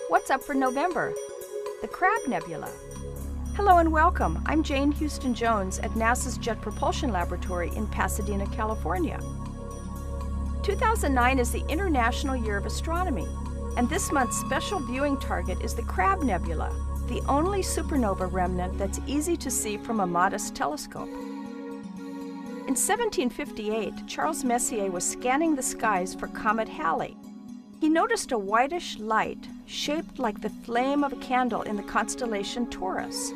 What's up for November? The Crab Nebula. Hello and welcome. I'm Jane Houston Jones at NASA's Jet Propulsion Laboratory in Pasadena, California. 2009 is the International Year of Astronomy, and this month's special viewing target is the Crab Nebula, the only supernova remnant that's easy to see from a modest telescope. In 1758, Charles Messier was scanning the skies for Comet Halley. He noticed a whitish light shaped like the flame of a candle in the constellation Taurus.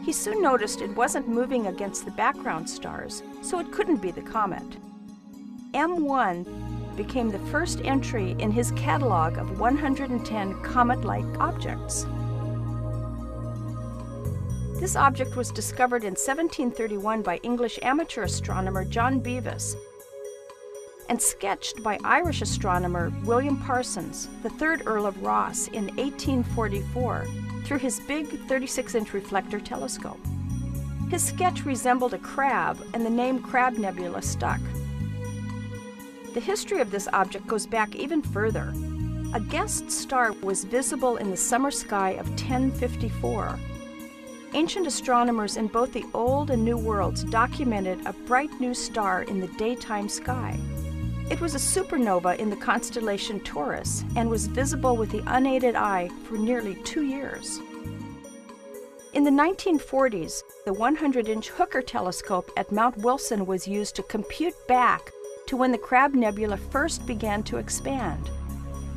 He soon noticed it wasn't moving against the background stars, so it couldn't be the comet. M1 became the first entry in his catalog of 110 comet-like objects. This object was discovered in 1731 by English amateur astronomer John Bevis and sketched by Irish astronomer William Parsons, the 3rd Earl of Ross, in 1844 through his big 36-inch reflector telescope. His sketch resembled a crab, and the name Crab Nebula stuck. The history of this object goes back even further. A guest star was visible in the summer sky of 1054. Ancient astronomers in both the Old and New worlds documented a bright new star in the daytime sky. It was a supernova in the constellation Taurus and was visible with the unaided eye for nearly 2 years. In the 1940s, the 100-inch Hooker telescope at Mount Wilson was used to compute back to when the Crab Nebula first began to expand.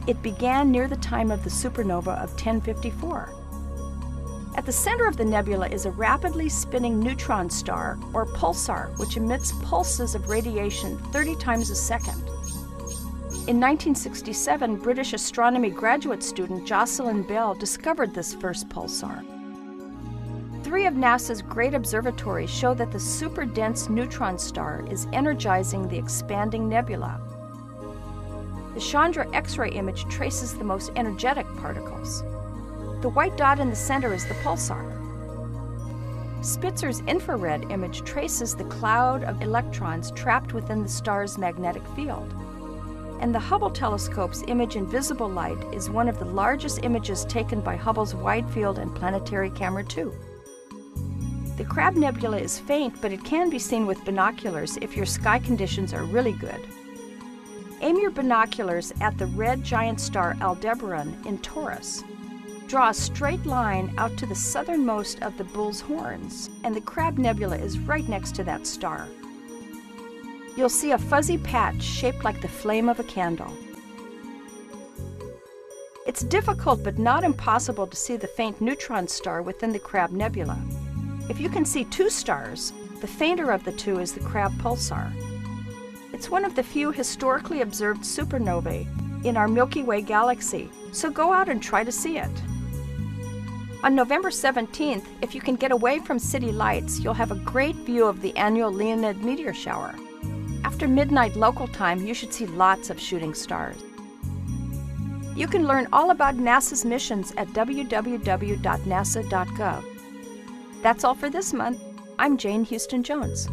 It began near the time of the supernova of 1054. At the center of the nebula is a rapidly spinning neutron star, or pulsar, which emits pulses of radiation 30 times a second. In 1967, British astronomy graduate student Jocelyn Bell discovered this first pulsar. 3 of NASA's great observatories show that the super-dense neutron star is energizing the expanding nebula. The Chandra X-ray image traces the most energetic particles. The white dot in the center is the pulsar. Spitzer's infrared image traces the cloud of electrons trapped within the star's magnetic field. And the Hubble telescope's image in visible light is one of the largest images taken by Hubble's Wide Field and Planetary Camera 2. The Crab Nebula is faint, but it can be seen with binoculars if your sky conditions are really good. Aim your binoculars at the red giant star Aldebaran in Taurus. Draw a straight line out to the southernmost of the bull's horns, and the Crab Nebula is right next to that star. You'll see a fuzzy patch shaped like the flame of a candle. It's difficult but not impossible to see the faint neutron star within the Crab Nebula. If you can see 2 stars, the fainter of the 2 is the Crab Pulsar. It's one of the few historically observed supernovae in our Milky Way galaxy, so go out and try to see it. On November 17th, if you can get away from city lights, you'll have a great view of the annual Leonid meteor shower. After midnight local time, you should see lots of shooting stars. You can learn all about NASA's missions at www.nasa.gov. That's all for this month. I'm Jane Houston Jones.